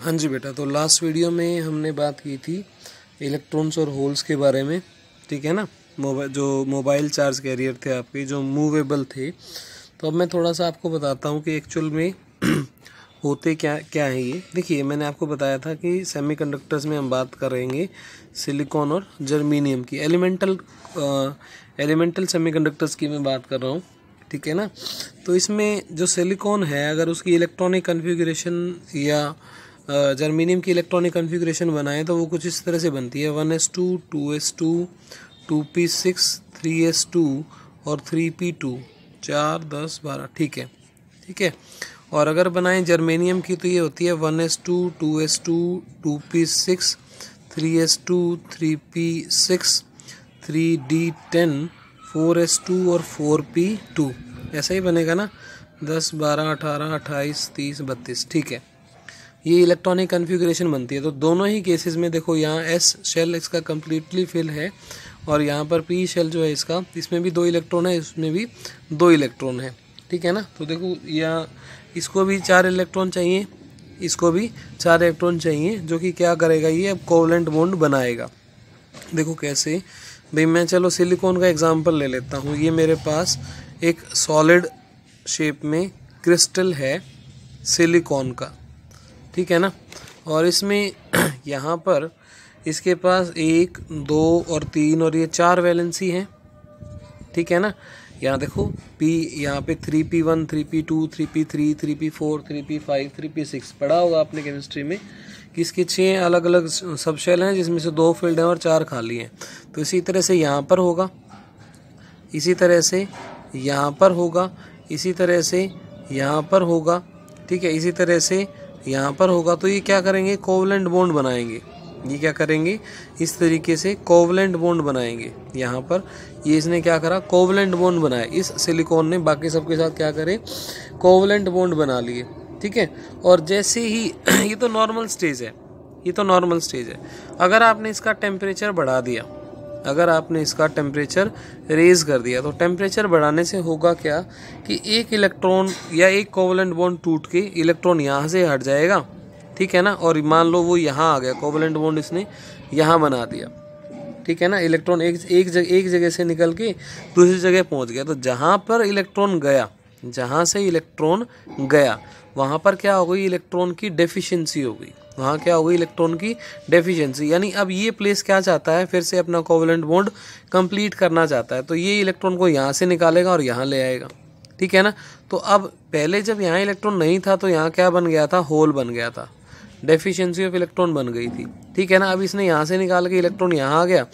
हाँ जी बेटा, तो लास्ट वीडियो में हमने बात की थी इलेक्ट्रॉन्स और होल्स के बारे में, ठीक है ना। मोबाइल चार्ज कैरियर थे आपके, जो मूवेबल थे। तो अब मैं थोड़ा सा आपको बताता हूँ कि एक्चुअल में होते क्या क्या है ये। देखिए, मैंने आपको बताया था कि सेमीकंडक्टर्स में हम बात करेंगे सिलिकॉन और जर्मेनियम की, एलिमेंटल सेमीकंडक्टर्स की मैं बात कर रहा हूँ, ठीक है ना। तो इसमें जो सिलिकॉन है, अगर उसकी इलेक्ट्रॉनिक कन्फिगरेशन या जर्मेनियम की इलेक्ट्रॉनिक कन्फिगरेशन बनाए तो वो कुछ इस तरह से बनती है 1s2, 2s2, 2p6, 3s2 और 3p2, 4, 10, 12, ठीक है। और अगर बनाएं जर्मेनियम की तो ये होती है 1s2, 2s2, 2p6, 3s2, 3p6, 3d10, 4s2 और 4p2। ऐसा ही बनेगा ना, 10, 12, 18, 28, 30, 32, ठीक है। ये इलेक्ट्रॉनिक कन्फिगरेशन बनती है। तो दोनों ही केसेस में देखो, यहाँ एस शेल इसका कम्प्लीटली फिल है और यहाँ पर पी शेल जो है इसका, इसमें भी 2 इलेक्ट्रॉन है, इसमें भी 2 इलेक्ट्रॉन है, ठीक है ना। तो देखो, यहाँ इसको भी 4 इलेक्ट्रॉन चाहिए, इसको भी 4 इलेक्ट्रॉन चाहिए, जो कि क्या करेगा, ये अब कोवलेंट बॉन्ड बनाएगा। देखो कैसे भाई, मैं चलो सिलिकॉन का एग्जांपल ले लेता हूँ। ये मेरे पास एक सॉलिड शेप में क्रिस्टल है सिलिकॉन का, ठीक है ना। और इसमें यहाँ पर इसके पास 1, 2 और 3 और ये 4 वैलेंसी हैं, ठीक है ना। यहाँ देखो P, यहाँ पे 3p1, 3p2, 3p3, 3p4, 3p5, 3p6 पढ़ा होगा आपने केमिस्ट्री में कि इसके 6 अलग अलग सब शेल हैं, जिसमें से 2 फील्ड हैं और 4 खाली हैं। तो इसी तरह से यहाँ पर होगा, इसी तरह से यहाँ पर होगा, इसी तरह से यहाँ पर होगा, ठीक है, इसी तरह से यहाँ पर होगा। तो ये क्या करेंगे, कोवलेंट बॉन्ड बनाएंगे। ये क्या करेंगे, इस तरीके से कोवलेंट बॉन्ड बनाएंगे। यहाँ पर ये इसने क्या करा, कोवलेंट बॉन्ड बनाया इस सिलिकॉन ने, बाकी सबके साथ क्या करे, कोवलेंट बॉन्ड बना लिए, ठीक है। और जैसे ही ये तो नॉर्मल स्टेज है, ये तो नॉर्मल स्टेज है। अगर आपने इसका टेम्परेचर बढ़ा दिया, अगर आपने इसका टेम्परेचर रेज कर दिया, तो टेम्परेचर बढ़ाने से होगा क्या कि एक इलेक्ट्रॉन या एक कोवलेंट बॉन्ड टूट के इलेक्ट्रॉन यहाँ से हट जाएगा, ठीक है ना। और मान लो वो यहाँ आ गया, कोवलेंट बॉन्ड इसने यहाँ बना दिया, ठीक है ना। इलेक्ट्रॉन एक जगह से निकल के दूसरी जगह पहुँच गया। तो जहाँ पर इलेक्ट्रॉन गया, जहाँ से इलेक्ट्रॉन गया, वहाँ पर क्या हो गई, इलेक्ट्रॉन की डेफिशिएंसी हो गई। वहाँ क्या हो गई, इलेक्ट्रॉन की डेफिशिएंसी। यानी अब ये प्लेस क्या चाहता है, फिर से अपना कोवलेंट बॉन्ड कंप्लीट करना चाहता है। तो ये इलेक्ट्रॉन को यहाँ से निकालेगा और यहाँ ले आएगा, ठीक है ना। तो अब पहले जब यहाँ इलेक्ट्रॉन नहीं था तो यहाँ क्या बन गया था, होल बन गया था, डेफिशिएंसी ऑफ इलेक्ट्रॉन बन गई थी, ठीक है ना। अब इसने यहाँ से निकाल के इलेक्ट्रॉन यहाँ आ गया,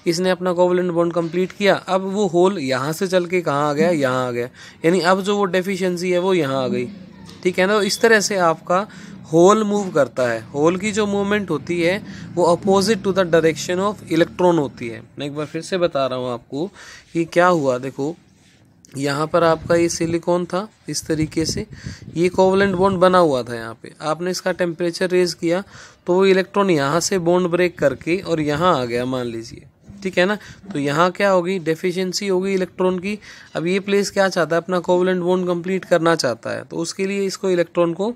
इसने अपना कोवलेंट बॉन्ड कंप्लीट किया। अब वो होल यहाँ से चल के कहाँ आ गया, यहाँ आ गया। यानी अब जो वो डेफिशिएंसी है वो यहाँ आ गई, ठीक है ना। तो इस तरह से आपका होल मूव करता है। होल की जो मूवमेंट होती है वो opposite to the direction of electron होती है। मैं एक बार फिर से बता रहा हूँ आपको कि क्या हुआ। देखो, यहाँ पर आपका ये सिलिकॉन था, इस तरीके से ये कोवलेंट बॉन्ड बना हुआ था। यहाँ पे आपने इसका टेम्परेचर रेज किया तो वो इलेक्ट्रॉन यहाँ से बॉन्ड ब्रेक करके और यहाँ आ गया, मान लीजिए, ठीक है ना। तो यहाँ क्या होगी, डेफिशिएंसी होगी इलेक्ट्रॉन की। अब ये प्लेस क्या चाहता है, अपना कोवलेंट बॉन्ड कंप्लीट करना चाहता है। तो उसके लिए इसको इलेक्ट्रॉन को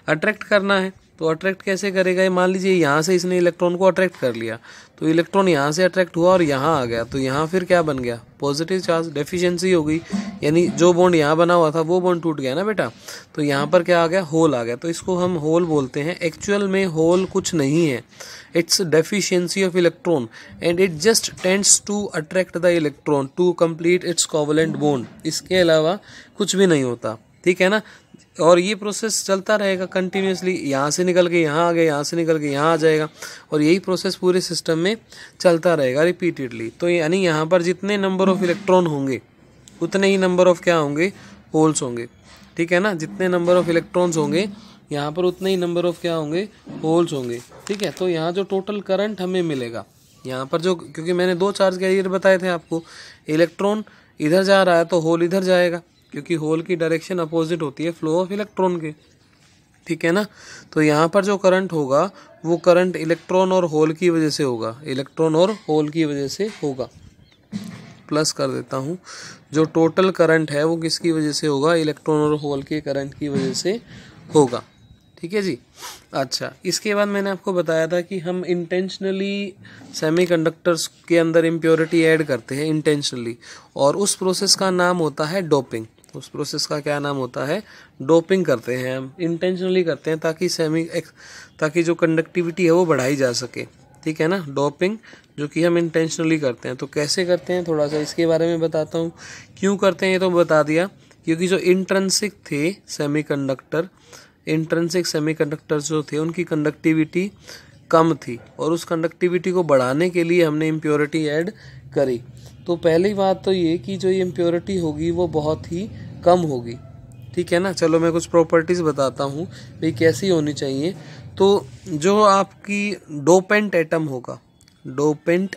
अट्रैक्ट करना है। तो अट्रैक्ट कैसे करेगा, मान लीजिए यहाँ से इसने इलेक्ट्रॉन को अट्रैक्ट कर लिया, तो इलेक्ट्रॉन यहाँ से अट्रैक्ट हुआ और यहाँ आ गया। तो यहाँ फिर क्या बन गया, पॉजिटिव चार्ज, डेफिशिएंसी हो गई। यानी जो बॉन्ड यहाँ बना हुआ था वो बॉन्ड टूट गया ना बेटा। तो यहाँ पर क्या आ गया, होल आ गया। तो इसको हम होल बोलते हैं। एक्चुअल में होल कुछ नहीं है, it's deficiency of electron and it just tends to attract the electron to complete its covalent bond. इसके अलावा कुछ भी नहीं होता, ठीक है ना। और ये प्रोसेस चलता रहेगा कंटिन्यूसली, यहाँ से निकल के यहाँ आ गया, यहाँ से निकल के यहाँ आ जाएगा, और यही प्रोसेस पूरे सिस्टम में चलता रहेगा रिपीटेडली। तो यानी यहाँ पर जितने नंबर ऑफ इलेक्ट्रॉन होंगे उतने ही नंबर ऑफ क्या होंगे, होल्स होंगे, ठीक है ना। जितने नंबर ऑफ इलेक्ट्रॉन्स होंगे यहाँ पर उतने ही नंबर ऑफ क्या होंगे, होल्स होंगे, ठीक है। तो यहाँ जो टोटल करंट हमें मिलेगा, यहाँ पर जो, क्योंकि मैंने 2 चार्ज कैरियर बताए थे आपको, इलेक्ट्रॉन इधर जा रहा है तो होल इधर जाएगा, क्योंकि होल की डायरेक्शन अपोजिट होती है फ्लो ऑफ इलेक्ट्रॉन के, ठीक है ना। तो यहाँ पर जो करंट होगा वो करंट इलेक्ट्रॉन और होल की वजह से होगा, इलेक्ट्रॉन और होल की वजह से होगा। प्लस कर देता हूँ, जो टोटल करंट है वो किसकी वजह से होगा, इलेक्ट्रॉन और होल के करंट की वजह से होगा, ठीक है जी। अच्छा, इसके बाद मैंने आपको बताया था कि हम इंटेंशनली सेमीकंडक्टर्स के अंदर इम्प्योरिटी ऐड करते हैं इंटेंशनली, और उस प्रोसेस का नाम होता है डोपिंग। उस प्रोसेस का क्या नाम होता है? डोपिंग करते हैं हम, इंटेंशनली करते हैं ताकि जो कंडक्टिविटी है वो बढ़ाई जा सके, ठीक है ना। डोपिंग जो कि हम इंटेंशनली करते हैं। तो कैसे करते हैं थोड़ा सा इसके बारे में बताता हूँ। क्यों करते हैं ये तो बता दिया, क्योंकि जो इंट्रिंसिक सेमीकंडक्टर्स जो थे उनकी कंडक्टिविटी कम थी, और उस कंडक्टिविटी को बढ़ाने के लिए हमने इम्प्योरिटी ऐड करी। तो पहली बात तो ये कि जो ये इम्प्योरिटी होगी वो बहुत ही कम होगी, ठीक है ना। चलो मैं कुछ प्रॉपर्टीज बताता हूँ भाई कैसी होनी चाहिए। तो जो आपकी डोपेंट एटम होगा, डोपेंट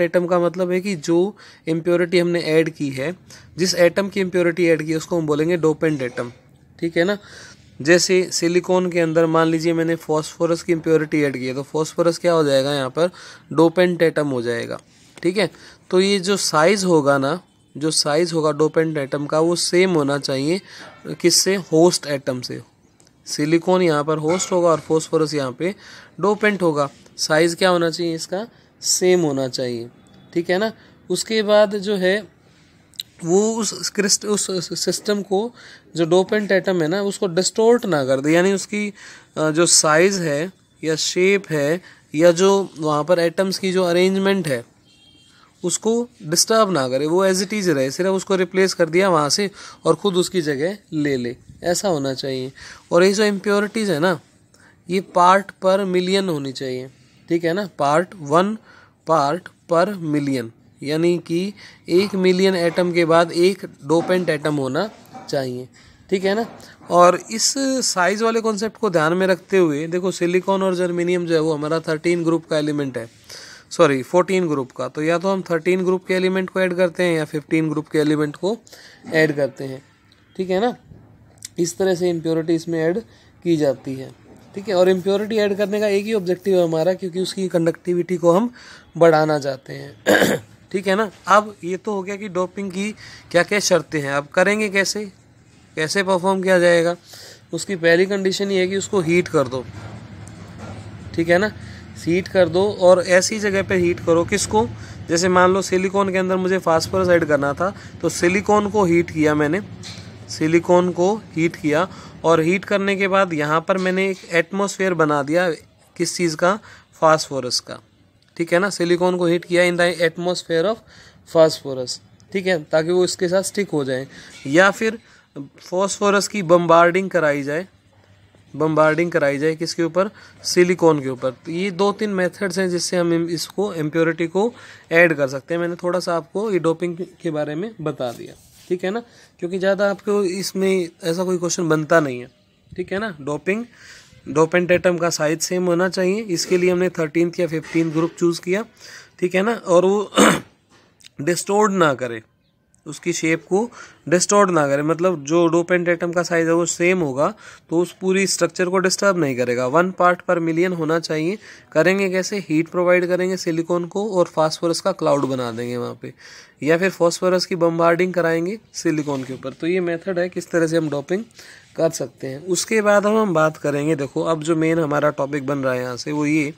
एटम का मतलब है कि जो इम्प्योरिटी हमने ऐड की है, जिस एटम की इम्प्योरिटी ऐड की है उसको हम बोलेंगे डोपेंट एटम, ठीक है ना। जैसे सिलिकॉन के अंदर मान लीजिए मैंने फॉस्फोरस की इम्प्योरिटी ऐड की है, तो फॉस्फोरस क्या हो जाएगा यहाँ पर? डोपेंट एटम हो जाएगा, ठीक है। तो ये जो साइज होगा ना, जो साइज होगा डोपेंट एटम का, वो सेम होना चाहिए किससे? होस्ट एटम से। सिलिकॉन यहाँ पर होस्ट होगा और फॉस्फोरस यहाँ पे डोपेंट होगा। साइज क्या होना चाहिए इसका? सेम होना चाहिए, ठीक है ना। उसके बाद जो है वो उस सिस्टम को, जो डोपेंट एटम है ना, उसको डिस्टोर्ट ना कर दे, यानी उसकी जो साइज है या शेप है या जो वहाँ पर एटम्स की जो अरेंजमेंट है उसको डिस्टर्ब ना करे, वो एज इट इज रहे, सिर्फ उसको रिप्लेस कर दिया वहाँ से और खुद उसकी जगह ले ले, ऐसा होना चाहिए। और ये जो इम्प्योरिटीज़ है ना, ये पार्ट पर मिलियन होनी चाहिए, ठीक है ना। 1 पार्ट पर मिलियन, यानी कि 1 मिलियन एटम के बाद एक डोपेंट एटम होना चाहिए, ठीक है ना। और इस साइज वाले कॉन्सेप्ट को ध्यान में रखते हुए देखो, सिलिकॉन और जर्मेनियम जो है वो हमारा 13 ग्रुप का एलिमेंट है, 14 ग्रुप का। तो या तो हम 13 ग्रुप के एलिमेंट को ऐड करते हैं या 15 ग्रुप के एलिमेंट को ऐड करते हैं, ठीक है ना। इस तरह से इम्प्योरिटी इसमें ऐड की जाती है, ठीक है। और इम्प्योरिटी ऐड करने का एक ही ऑब्जेक्टिव है हमारा, क्योंकि उसकी कंडक्टिविटी को हम बढ़ाना चाहते हैं ठीक है ना। अब ये तो हो गया कि डोपिंग की क्या क्या शर्तें हैं। अब करेंगे कैसे परफॉर्म किया जाएगा। उसकी पहली कंडीशन ये है कि उसको हीट कर दो, ठीक है ना। हीट कर दो, और ऐसी जगह पे हीट करो किसको? जैसे मान लो सिलिकॉन के अंदर मुझे फास्फोरस ऐड करना था, तो सिलिकॉन को हीट किया मैंने, सिलिकॉन को हीट किया, और हीट करने के बाद यहाँ पर मैंने एक एटमॉस्फेयर बना दिया, किस चीज़ का? फास्फोरस का, ठीक है ना। सिलिकॉन को हीट किया in the atmosphere of phosphorus, ठीक है, ताकि वो इसके साथ स्टिक हो जाए। या फिर फॉस्फोरस की बम्बार्डिंग कराई जाए किसके ऊपर? सिलिकॉन के ऊपर। तो ये 2-3 मेथड्स हैं जिससे हम इसको इम्प्योरिटी को ऐड कर सकते हैं। मैंने थोड़ा सा आपको ये डोपिंग के बारे में बता दिया, ठीक है ना, क्योंकि ज़्यादा आपको इसमें ऐसा कोई क्वेश्चन बनता नहीं है, ठीक है ना। डोपेंट एटम का साइज सेम होना चाहिए, इसके लिए हमने 13th या 15th ग्रुप चूज़ किया, ठीक है ना। और वो डिस्टोर्ट ना करे, उसकी शेप को डिस्टॉर्ट ना करे, मतलब जो डोपेंट एटम का साइज है वो सेम होगा, तो उस पूरी स्ट्रक्चर को डिस्टर्ब नहीं करेगा। 1 पार्ट पर मिलियन होना चाहिए। करेंगे कैसे? हीट प्रोवाइड करेंगे सिलिकॉन को और फास्फोरस का क्लाउड बना देंगे वहाँ पे, या फिर फास्फोरस की बम्बार्डिंग कराएंगे सिलिकॉन के ऊपर। तो ये मेथड है किस तरह से हम डोपिंग कर सकते हैं। उसके बाद हम बात करेंगे, देखो अब जो मेन हमारा टॉपिक बन रहा है यहाँ से वो ये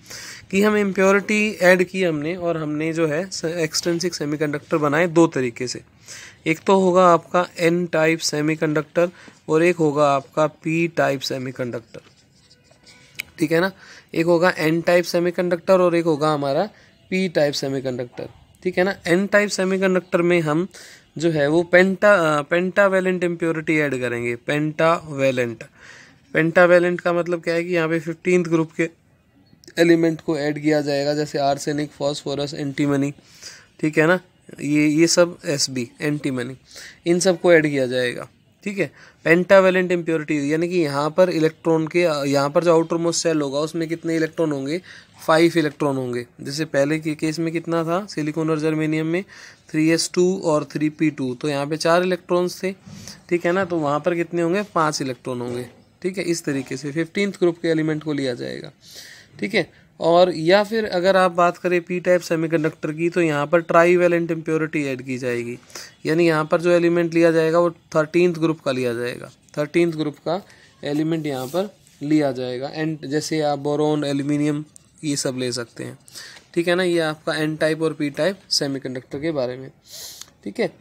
कि हम इम्प्योरिटी ऐड की हमने, और हमने जो है एक्सट्रिंसिक सेमीकंडक्टर बनाए 2 तरीके से। एक तो होगा आपका एन टाइप सेमीकंडक्टर और एक होगा आपका पी टाइप सेमीकंडक्टर, ठीक है ना। एक होगा एन टाइप सेमीकंडक्टर और एक होगा हमारा पी टाइप सेमीकंडक्टर, ठीक है ना। एन टाइप सेमीकंडक्टर में हम जो है वो पेंटावेलेंट इम्प्योरिटी ऐड करेंगे। पेंटावेलेंट का मतलब क्या है कि यहाँ पे 15th ग्रुप के एलिमेंट को ऐड किया जाएगा, जैसे आर्सेनिक, फॉस्फोरस, एंटीमनी, ठीक है ना। ये सब Sb एंटीमनी, इन सब को ऐड किया जाएगा, ठीक है। पेंटावेलेंट इम्प्योरिटी यानी कि यहाँ पर इलेक्ट्रॉन के, यहाँ पर जो आउटर मोस्ट शेल होगा उसमें कितने इलेक्ट्रॉन होंगे? 5 इलेक्ट्रॉन होंगे। जैसे पहले के केस में कितना था सिलिकॉन और जर्मेनियम में? 3s2 और 3p2, तो यहाँ पे 4 इलेक्ट्रॉन्स थे, ठीक है ना। तो वहाँ पर कितने होंगे? 5 इलेक्ट्रॉन होंगे, ठीक है। इस तरीके से 15th ग्रुप के एलिमेंट को लिया जाएगा, ठीक है। और या फिर अगर आप बात करें पी टाइप सेमीकंडक्टर की, तो यहाँ पर ट्राईवेलेंट इम्प्योरिटी ऐड की जाएगी, यानी यहाँ पर जो एलिमेंट लिया जाएगा वो 13th ग्रुप का लिया जाएगा। 13th ग्रुप का एलिमेंट यहाँ पर लिया जाएगा। एन जैसे आप बोरोन, एल्यूमिनियम ये सब ले सकते हैं, ठीक है ना। ये आपका एन टाइप और पी टाइप सेमीकंडक्टर के बारे में, ठीक है।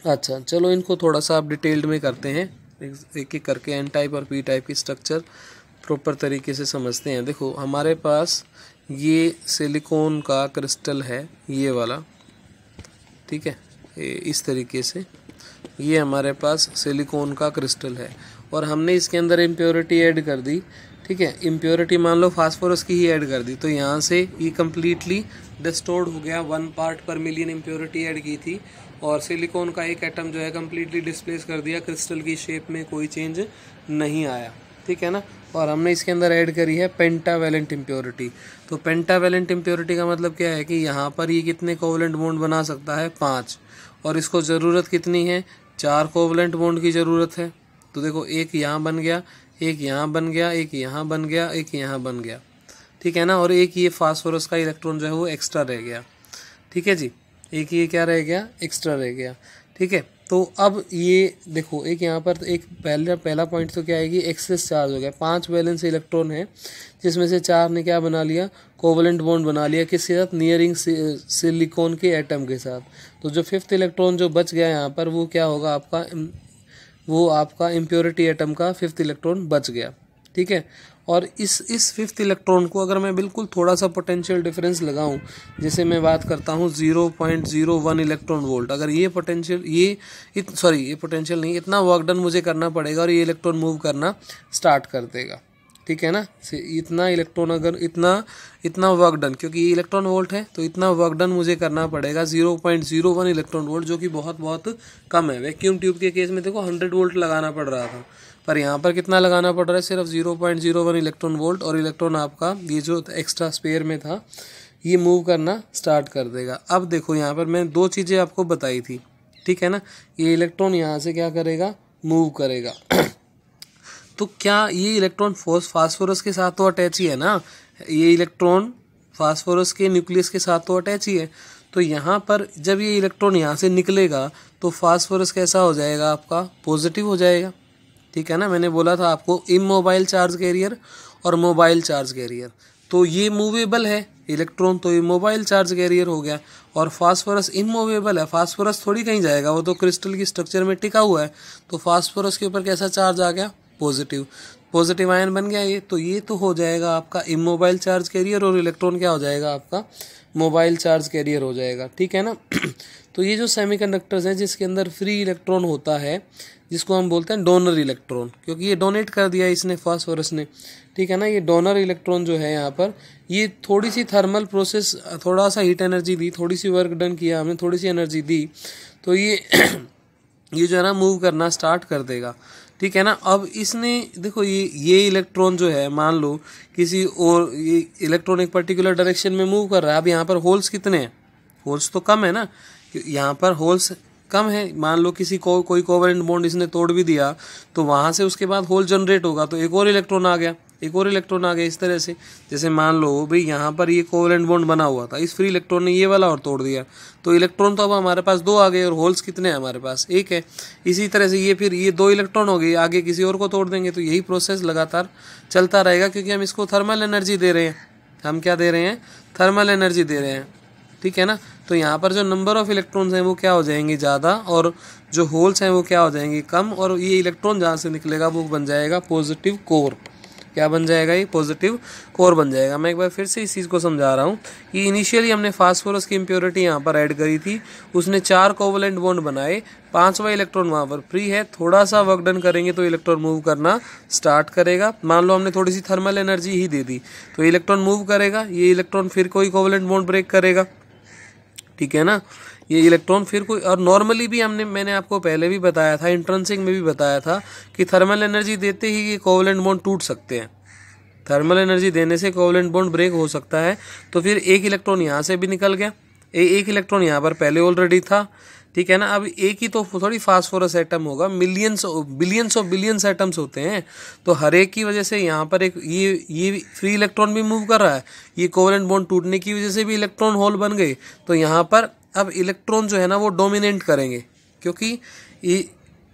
अच्छा चलो इनको थोड़ा सा आप डिटेल्ड में करते हैं, एक एक करके एन टाइप और पी टाइप की स्ट्रक्चर प्रॉपर तरीके से समझते हैं। देखो हमारे पास ये सिलिकॉन का क्रिस्टल है, ये वाला, ठीक है, इस तरीके से ये हमारे पास सिलिकॉन का क्रिस्टल है और हमने इसके अंदर इम्प्योरिटी ऐड कर दी, ठीक है। इम्प्योरिटी मान लो फास्फोरस की ही ऐड कर दी, तो यहाँ से ये कम्प्लीटली डिस्टोर्ड हो गया, 1 पार्ट पर मिलियन इम्प्योरिटी ऐड की थी और सिलिकॉन का एक एटम जो है कम्प्लीटली डिस्प्लेस कर दिया, क्रिस्टल की शेप में कोई चेंज नहीं आया, ठीक है ना। और हमने इसके अंदर ऐड करी है पेंटावेलेंट इम्प्योरिटी। तो पेंटावेलेंट इम्प्योरिटी का मतलब क्या है कि यहाँ पर ये कितने कोवलेंट बॉन्ड बना सकता है, 5, और इसको ज़रूरत कितनी है, 4 कोवलेंट बॉन्ड की ज़रूरत है। तो देखो एक यहाँ बन गया, एक यहाँ बन गया, एक यहाँ बन गया, एक यहाँ बन गया, ठीक है ना। और एक ये फास्फोरस का इलेक्ट्रॉन जो है वो एक्स्ट्रा रह गया, ठीक है जी। एक ये क्या रह गया, एक्स्ट्रा रह गया, ठीक है। तो अब ये देखो एक यहाँ पर एक पहला पॉइंट तो क्या है कि एक्सेस चार्ज हो गया, 5 वैलेंस इलेक्ट्रॉन है जिसमें से 4 ने क्या बना लिया, कोवलेंट बॉन्ड बना लिया, किसके साथ, नियरिंग सिलिकॉन के एटम के साथ। तो जो 5th इलेक्ट्रॉन जो बच गया यहाँ पर वो क्या होगा आपका, वो आपका इम्प्योरिटी एटम का 5th इलेक्ट्रॉन बच गया, ठीक है। और इस 5th इलेक्ट्रॉन को अगर मैं बिल्कुल थोड़ा सा पोटेंशियल डिफरेंस लगाऊं, जैसे मैं बात करता हूं 0.01 इलेक्ट्रॉन वोल्ट, अगर ये पोटेंशियल ये पोटेंशियल नहीं, इतना वर्क डन मुझे करना पड़ेगा और ये इलेक्ट्रॉन मूव करना स्टार्ट कर देगा, ठीक है ना। इतना इलेक्ट्रॉन अगर इतना वर्क डन, क्योंकि ये इलेक्ट्रॉन वोल्ट है तो इतना वर्क डन मुझे करना पड़ेगा 0.01 इलेक्ट्रॉन वोल्ट, जो कि बहुत बहुत कम है। वैक्यूम ट्यूब के केस में देखो 100 वोल्ट लगाना पड़ रहा था, पर यहाँ पर कितना लगाना पड़ रहा है, सिर्फ 0.01 इलेक्ट्रॉन वोल्ट, और इलेक्ट्रॉन आपका ये जो एक्स्ट्रा स्पेयर में था ये मूव करना स्टार्ट कर देगा। अब देखो यहाँ पर मैं 2 चीज़ें आपको बताई थी, ठीक है ना। ये इलेक्ट्रॉन यहाँ से क्या करेगा, मूव करेगा तो क्या ये इलेक्ट्रॉन फास्फोरस के साथ तो अटैच ही है ना, ये इलेक्ट्रॉन फास्फोरस के न्यूक्लियस के साथ तो अटैच ही है। तो यहाँ पर जब ये इलेक्ट्रॉन यहाँ से निकलेगा तो फास्फोरस कैसा हो जाएगा आपका, पॉजिटिव हो जाएगा, ठीक है ना। मैंने बोला था आपको इमोबाइल चार्ज कैरियर और मोबाइल चार्ज कैरियर, तो ये मूवेबल है इलेक्ट्रॉन, तो इमोबाइल चार्ज कैरियर हो गया। और फास्फोरस इमूवेबल है, फास्फोरस थोड़ी कहीं जाएगा, वो तो क्रिस्टल की स्ट्रक्चर में टिका हुआ है। तो फास्फोरस के ऊपर कैसा चार्ज आ गया, पॉजिटिव आयन बन गया ये तो हो जाएगा आपका इमोबाइल चार्ज कैरियर, और इलेक्ट्रॉन क्या हो जाएगा आपका, मोबाइल चार्ज कैरियर हो जाएगा, ठीक है ना। तो ये जो सेमीकंडक्टर्स हैं जिसके अंदर फ्री इलेक्ट्रॉन होता है, जिसको हम बोलते हैं डोनर इलेक्ट्रॉन, क्योंकि ये डोनेट कर दिया इसने फास्फोरस ने, ठीक है ना। ये डोनर इलेक्ट्रॉन जो है यहाँ पर, ये थोड़ी सी थर्मल प्रोसेस, थोड़ा सा हीट एनर्जी दी, थोड़ी सी वर्क डन किया हमने, थोड़ी सी एनर्जी दी, तो ये ये जो है ना मूव करना स्टार्ट कर देगा, ठीक है ना। अब इसने देखो ये इलेक्ट्रॉन जो है, मान लो किसी और ये इलेक्ट्रॉन एक पर्टिकुलर डायरेक्शन में मूव कर रहा है। अब यहाँ पर होल्स कितने हैं, होल्स तो कम है ना, यहाँ पर होल्स कम है। मान लो कोई कोवलेंट बॉन्ड इसने तोड़ भी दिया तो वहां से उसके बाद होल जनरेट होगा, तो एक और इलेक्ट्रॉन आ गया, इस तरह से। जैसे मान लो भाई यहाँ पर ये कोवलेंट बॉन्ड बना हुआ था, इस फ्री इलेक्ट्रॉन ने ये वाला और तोड़ दिया, तो इलेक्ट्रॉन तो अब हमारे पास 2 आ गए और होल्स कितने हैं हमारे पास, 1 है। इसी तरह से ये 2 इलेक्ट्रॉन हो गए, आगे किसी और को तोड़ देंगे, तो यही प्रोसेस लगातार चलता रहेगा, क्योंकि हम इसको थर्मल एनर्जी दे रहे हैं। हम क्या दे रहे हैं, थर्मल एनर्जी दे रहे हैं, ठीक है ना। तो यहाँ पर जो नंबर ऑफ इलेक्ट्रॉन्स हैं वो क्या हो जाएंगे, ज़्यादा, और जो होल्स हैं वो क्या हो जाएंगे, कम, और ये इलेक्ट्रॉन जहाँ से निकलेगा वो बन जाएगा पॉजिटिव कोर। क्या बन जाएगा, ये पॉजिटिव कोर बन जाएगा। मैं एक बार फिर से इस चीज़ को समझा रहा हूँ कि इनिशियली हमने फास्फोरस की इम्प्योरिटी यहाँ पर ऐड करी थी, उसने 4 कोवलेंट बॉन्ड बनाए, 5वां इलेक्ट्रॉन वहाँ पर फ्री है, थोड़ा सा वर्क डन करेंगे तो इलेक्ट्रॉन मूव करना स्टार्ट करेगा। मान लो हमने थोड़ी सी थर्मल एनर्जी ही दे दी तो इलेक्ट्रॉन मूव करेगा, ये इलेक्ट्रॉन फिर कोई कोवलेंट बॉन्ड ब्रेक करेगा, ठीक है ना। ये इलेक्ट्रॉन फिर कोई, और नॉर्मली भी मैंने आपको पहले भी बताया था, इंट्रिंसिक में भी बताया था कि थर्मल एनर्जी देते ही ये कोवलेंट बॉन्ड टूट सकते हैं, थर्मल एनर्जी देने से कोवलेंट बॉन्ड ब्रेक हो सकता है। तो फिर एक इलेक्ट्रॉन यहाँ से भी निकल गया, एक इलेक्ट्रॉन यहाँ पर पहले ऑलरेडी था, ठीक है ना। अब एक ही तो थोड़ी फास्फोरस एटम होगा, बिलियंस एटम्स होते हैं, तो हर एक की वजह से यहाँ पर एक ये फ्री इलेक्ट्रॉन भी मूव कर रहा है, ये कोवलेंट बॉन्ड टूटने की वजह से भी इलेक्ट्रॉन होल बन गए। तो यहाँ पर अब इलेक्ट्रॉन जो है ना वो डोमिनेट करेंगे, क्योंकि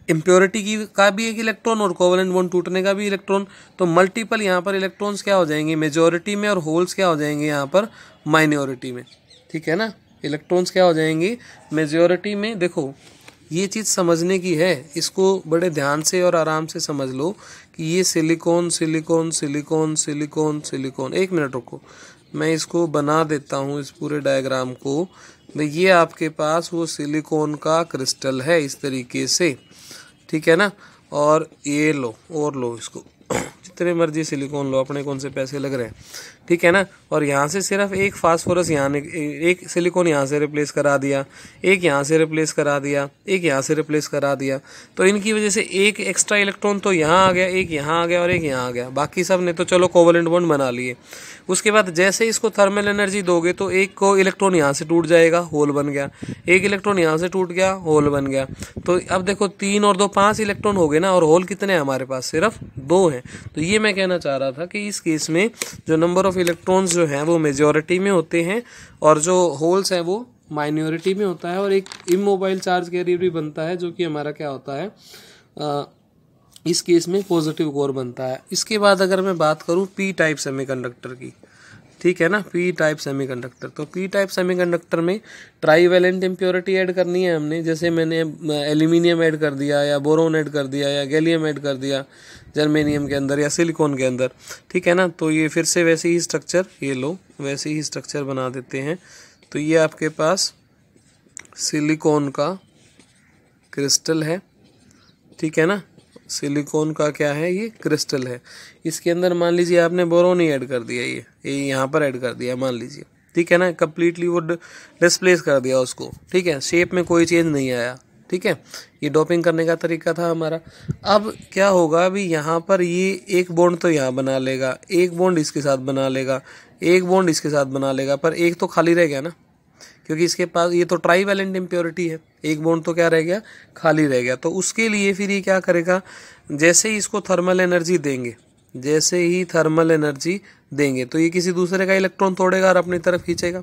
इम्प्योरिटी की का भी एक इलेक्ट्रॉन और कोवेलेंट बॉन्ड टूटने का भी इलेक्ट्रॉन। तो मल्टीपल यहाँ पर इलेक्ट्रॉन्स क्या हो जाएंगे मेजॉरिटी में और होल्स क्या हो जाएंगे यहाँ पर माइनॉरिटी में। ठीक है ना, इलेक्ट्रॉन्स क्या हो जाएंगे मेजॉरिटी में। देखो ये चीज़ समझने की है, इसको बड़े ध्यान से और आराम से समझ लो कि ये silicon silicon silicon silicon silicon. एक मिनट रुको, मैं इसको बना देता हूँ इस पूरे डायग्राम को। ये आपके पास वो सिलिकॉन का क्रिस्टल है इस तरीके से, ठीक है ना। और ये लो और लो इसको जितने मर्जी सिलिकॉन लो, अपने कौन से पैसे लग रहे हैं, ठीक है ना। और यहाँ से सिर्फ एक फास्फोरस यहाँ ने एक सिलिकॉन यहाँ से रिप्लेस करा दिया, एक यहाँ से रिप्लेस करा दिया, एक यहाँ से रिप्लेस करा दिया। तो इनकी वजह से एक एक्स्ट्रा इलेक्ट्रॉन तो यहाँ आ गया, एक यहाँ आ गया और एक यहाँ आ गया। बाकी सब ने तो चलो कोवेलेंट बॉन्ड बना लिए। उसके बाद जैसे इसको थर्मल एनर्जी दोगे तो एक को इलेक्ट्रॉन यहाँ से टूट जाएगा, होल बन गया, एक इलेक्ट्रॉन यहाँ से टूट गया, होल बन गया। तो अब देखो 3 और 2 5 इलेक्ट्रॉन हो गए ना, और होल कितने हैं हमारे पास, सिर्फ 2 हैं। तो ये मैं कहना चाह रहा था कि इस केस में जो नंबर ऑफ इलेक्ट्रॉन्स जो हैं वो मेजॉरिटी में होते हैं और जो होल्स हैं वो माइनॉरिटी में होता है। और एक इमोबाइल चार्ज कैरियर भी बनता है जो कि हमारा क्या होता है इस केस में पॉजिटिव कोर बनता है। इसके बाद अगर मैं बात करूं पी टाइप सेमीकंडक्टर की, ठीक है ना, पी टाइप सेमीकंडक्टर। तो पी टाइप सेमीकंडक्टर में ट्राईवैलेंट इम्प्योरिटी ऐड करनी है हमने, जैसे मैंने एल्यूमिनियम ऐड कर दिया या बोरोन ऐड कर दिया या गैलियम ऐड कर दिया जर्मेनियम के अंदर या सिलिकॉन के अंदर, ठीक है ना। तो ये फिर से वैसे ही स्ट्रक्चर, ये लो वैसे ही स्ट्रक्चर बना देते हैं। तो ये आपके पास सिलिकॉन का क्रिस्टल है, ठीक है ना, सिलिकॉन का क्या है ये क्रिस्टल है। इसके अंदर मान लीजिए आपने बोरोन ही ऐड कर दिया, ये यहाँ पर ऐड कर दिया मान लीजिए, ठीक है ना, कम्प्लीटली वो डिस्प्लेस कर दिया उसको, ठीक है, शेप में कोई चेंज नहीं आया, ठीक है। ये डोपिंग करने का तरीका था हमारा। अब क्या होगा, अभी यहाँ पर ये एक बॉन्ड तो यहाँ बना लेगा, एक बॉन्ड इसके साथ बना लेगा, एक बॉन्ड इसके साथ बना लेगा, पर एक तो खाली रह गया ना, क्योंकि इसके पास ये तो ट्राईवैलेंट इम्प्योरिटी है, एक बॉन्ड तो क्या रह गया, खाली रह गया। तो उसके लिए फिर ये क्या करेगा, जैसे ही इसको थर्मल एनर्जी देंगे, जैसे ही थर्मल एनर्जी देंगे तो ये किसी दूसरे का इलेक्ट्रॉन तोड़ेगा और अपनी तरफ खींचेगा,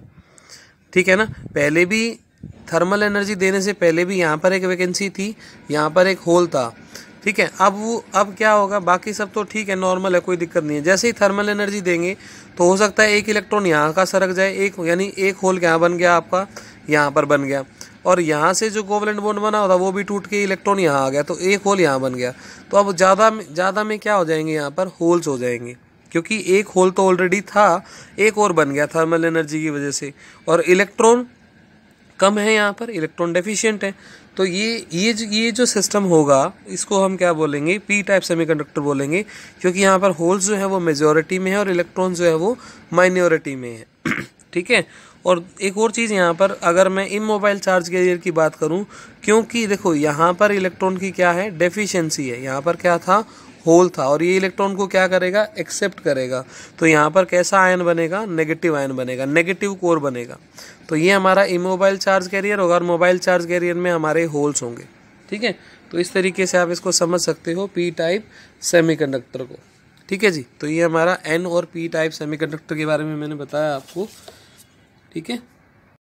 ठीक है ना। पहले भी थर्मल एनर्जी देने से पहले भी यहाँ पर एक वैकेंसी थी, यहाँ पर एक होल था, ठीक है। अब क्या होगा, बाकी सब तो ठीक है, नॉर्मल है, कोई दिक्कत नहीं है। जैसे ही थर्मल एनर्जी देंगे तो हो सकता है एक इलेक्ट्रॉन यहाँ का सरक जाए, एक यानी एक होल क्या बन गया आपका, यहाँ पर बन गया, और यहाँ से जो कोवेलेंट बॉन्ड बना होता वो भी टूट के इलेक्ट्रॉन यहाँ आ गया, तो एक होल यहाँ बन गया। तो अब ज़्यादा में क्या हो जाएंगे, यहाँ पर होल्स हो जाएंगे, क्योंकि एक होल तो ऑलरेडी था, एक और बन गया थर्मल एनर्जी की वजह से, और इलेक्ट्रॉन कम है यहाँ पर, इलेक्ट्रॉन डेफिशिएंट है। तो ये जो सिस्टम होगा इसको हम क्या बोलेंगे, पी टाइप सेमीकंडक्टर बोलेंगे, क्योंकि यहाँ पर होल्स जो है वो मेजॉरिटी में है और इलेक्ट्रॉन जो है वो माइनॉरिटी में है, ठीक है। और एक और चीज़ यहाँ पर, अगर मैं इमोबाइल चार्ज कैरियर की बात करूँ, क्योंकि देखो यहाँ पर इलेक्ट्रॉन की क्या है, डेफिशिएंसी है, यहाँ पर क्या था, होल था, और ये इलेक्ट्रॉन को क्या करेगा, एक्सेप्ट करेगा। तो यहाँ पर कैसा आयन बनेगा, नेगेटिव आयन बनेगा, नेगेटिव कोर बनेगा। तो ये हमारा इमोबाइल चार्ज कैरियर होगा, और मोबाइल चार्ज कैरियर में हमारे होल्स होंगे, ठीक है। तो इस तरीके से आप इसको समझ सकते हो पी टाइप सेमीकंडक्टर को, ठीक है जी। तो ये हमारा एन और पी टाइप सेमीकंडक्टर के बारे में मैंने बताया आपको, ठीक है।